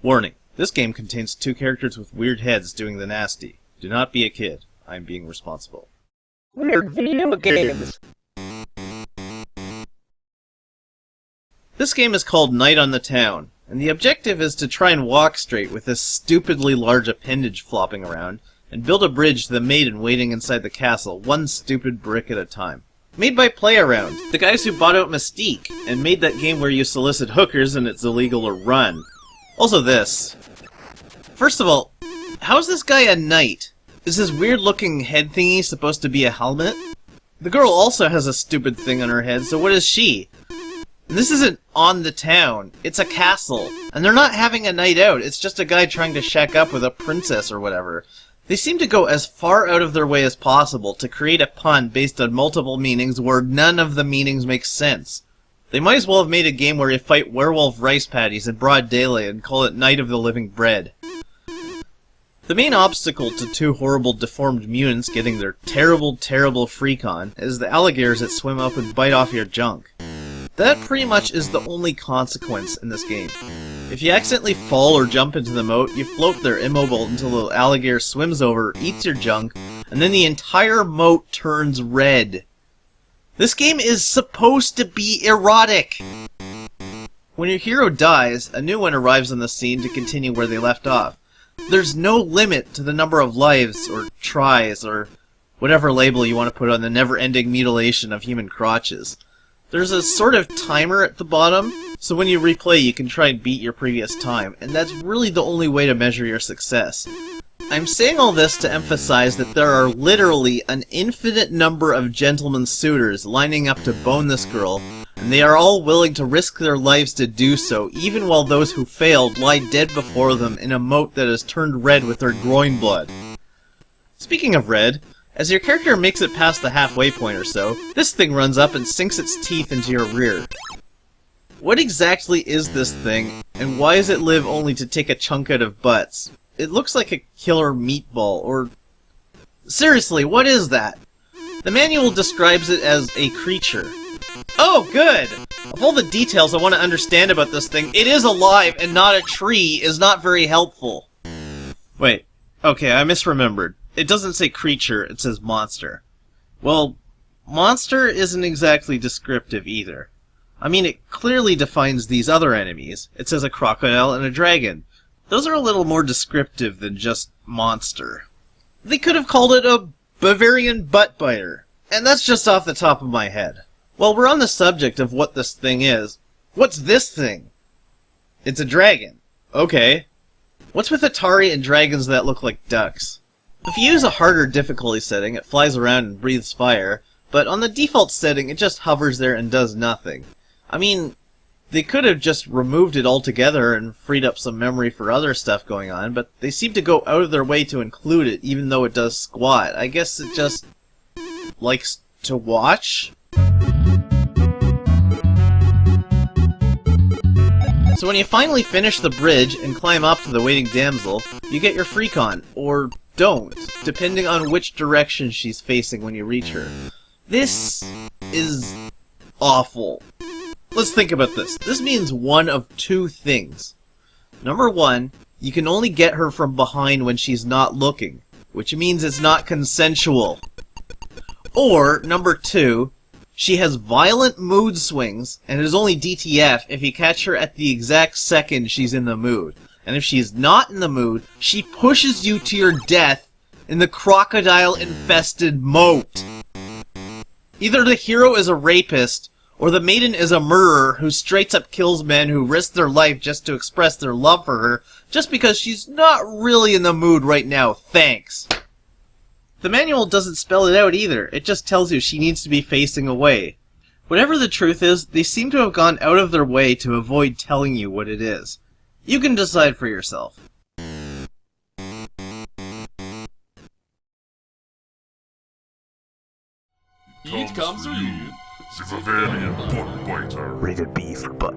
Warning, this game contains 2 characters with weird heads doing the nasty. Do not be a kid. I am being responsible. Weird video games. This game is called Night on the Town, and the objective is to try and walk straight with this stupidly large appendage flopping around, and build a bridge to the maiden waiting inside the castle, one stupid brick at a time. Made by PlayAround, the guys who bought out Mystique, and made that game where you solicit hookers and it's illegal to run. Also this. First of all, how is this guy a knight? Is his weird-looking head thingy supposed to be a helmet? The girl also has a stupid thing on her head, so what is she? And this isn't on the town, it's a castle. And they're not having a night out, it's just a guy trying to shack up with a princess or whatever. They seem to go as far out of their way as possible to create a pun based on multiple meanings where none of the meanings make sense. They might as well have made a game where you fight werewolf rice patties in broad daylight and call it Night of the Living Bread. The main obstacle to 2 horrible deformed mutants getting their terrible, terrible freak on is the alligators that swim up and bite off your junk. That pretty much is the only consequence in this game. If you accidentally fall or jump into the moat, you float there immobile until the alligator swims over, eats your junk, and then the entire moat turns red. This game is supposed to be erotic! When your hero dies, a new one arrives on the scene to continue where they left off. There's no limit to the number of lives, or tries, or whatever label you want to put on the never-ending mutilation of human crotches. There's a sort of timer at the bottom, so when you replay you can try and beat your previous time, and that's really the only way to measure your success. I'm saying all this to emphasize that there are literally an infinite number of gentlemen suitors lining up to bone this girl, and they are all willing to risk their lives to do so, even while those who failed lie dead before them in a moat that has turned red with their groin blood. Speaking of red, as your character makes it past the halfway point or so, this thing runs up and sinks its teeth into your rear. What exactly is this thing, and why does it live only to take a chunk out of butts? It looks like a killer meatball, or... Seriously, what is that? The manual describes it as a creature. Oh, good! Of all the details I want to understand about this thing, it is alive and not a tree is not very helpful. Wait, okay, I misremembered. It doesn't say creature, it says monster. Well, monster isn't exactly descriptive either. I mean, it clearly defines these other enemies. It says a crocodile and a dragon. Those are a little more descriptive than just monster. They could have called it a Bavarian butt biter. And that's just off the top of my head. While we're on the subject of what this thing is, what's this thing? It's a dragon. Okay. What's with Atari and dragons that look like ducks? If you use a harder difficulty setting, it flies around and breathes fire, but on the default setting, it just hovers there and does nothing. I mean, they could have just removed it altogether and freed up some memory for other stuff going on, but they seem to go out of their way to include it, even though it does squat. I guess it just likes to watch? So when you finally finish the bridge and climb up to the waiting damsel, you get your freak on, or don't, depending on which direction she's facing when you reach her. This is awful. Let's think about this. This means one of 2 things. Number 1, you can only get her from behind when she's not looking, which means it's not consensual. Or, number 2, she has violent mood swings, and it is only DTF if you catch her at the exact second she's in the mood. And if she's not in the mood, she pushes you to your death in the crocodile-infested moat. Either the hero is a rapist, or the maiden is a murderer who straight up kills men who risk their life just to express their love for her, just because she's not really in the mood right now, thanks. The manual doesn't spell it out either, it just tells you she needs to be facing away. Whatever the truth is, they seem to have gone out of their way to avoid telling you what it is. You can decide for yourself. It comes to you. The Bavarian butt biter. Rated B for butt.